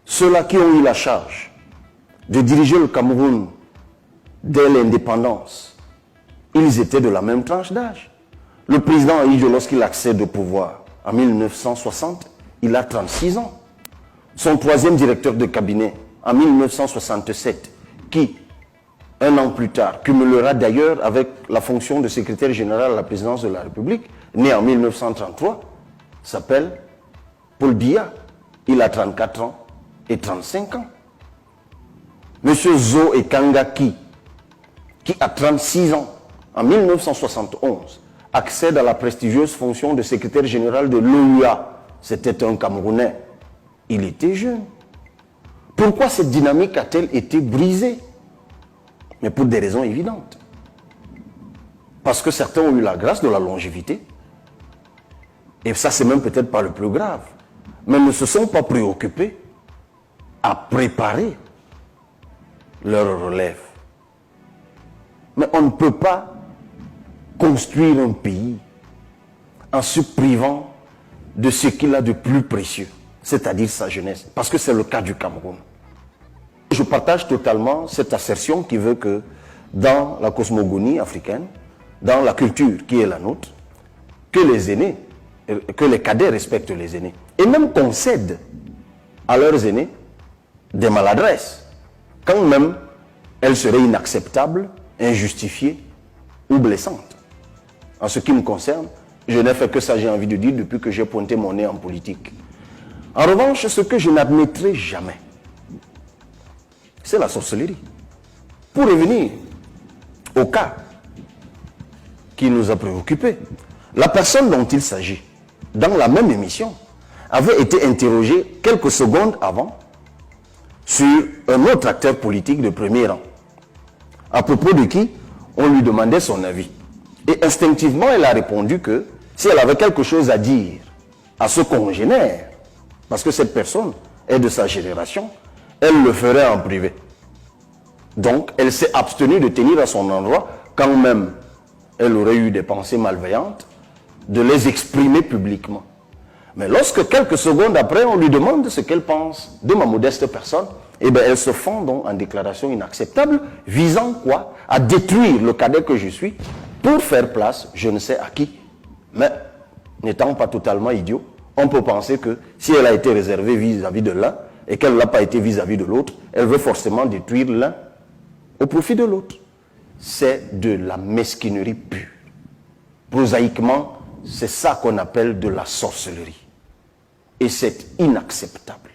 ceux-là qui ont eu la charge de diriger le Cameroun dès l'indépendance, ils étaient de la même tranche d'âge. Le président Ahidjo, lorsqu'il accède au pouvoir en 1960, il a 36 ans. Son troisième directeur de cabinet en 1967, qui, un an plus tard, cumulera d'ailleurs avec la fonction de secrétaire général à la présidence de la République, né en 1933, s'appelle Paul Biya. Il a 34 ans et 35 ans. Monsieur Zo Ekanga qui a 36 ans, en 1971, accède à la prestigieuse fonction de secrétaire général de l'OUA. C'était un Camerounais. Il était jeune. Pourquoi cette dynamique a-t-elle été brisée? Mais pour des raisons évidentes. Parce que certains ont eu la grâce de la longévité. Et ça, c'est même peut-être pas le plus grave. Mais ne se sont pas préoccupés à préparer leur relève. Mais on ne peut pas construire un pays en se privant de ce qu'il a de plus précieux, c'est-à-dire sa jeunesse. Parce que c'est le cas du Cameroun. Je partage totalement cette assertion qui veut que dans la cosmogonie africaine, dans la culture qui est la nôtre, que les aînés, que les cadets respectent les aînés. Et même concèdent à leurs aînés des maladresses, quand même elles seraient inacceptables, injustifiées ou blessantes. En ce qui me concerne, je n'ai fait que ça, j'ai envie de dire, depuis que j'ai pointé mon nez en politique. En revanche, ce que je n'admettrai jamais, c'est la sorcellerie. Pour revenir au cas qui nous a préoccupés, la personne dont il s'agit, dans la même émission, avait été interrogée quelques secondes avant sur un autre acteur politique de premier rang, à propos de qui on lui demandait son avis. Et instinctivement, elle a répondu que si elle avait quelque chose à dire à ce congénère, parce que cette personne est de sa génération, elle le ferait en privé. Donc, elle s'est abstenue de tenir à son endroit, quand même elle aurait eu des pensées malveillantes, de les exprimer publiquement. Mais lorsque quelques secondes après, on lui demande ce qu'elle pense de ma modeste personne, eh bien, elle se fond donc en déclaration inacceptable, visant quoi? À détruire le cadet que je suis, pour faire place, je ne sais à qui. Mais, n'étant pas totalement idiot, on peut penser que si elle a été réservée vis-à-vis de l'un, et qu'elle ne l'a pas été vis-à-vis de l'autre, elle veut forcément détruire l'un au profit de l'autre. C'est de la mesquinerie pure. Prosaïquement, c'est ça qu'on appelle de la sorcellerie. Et c'est inacceptable.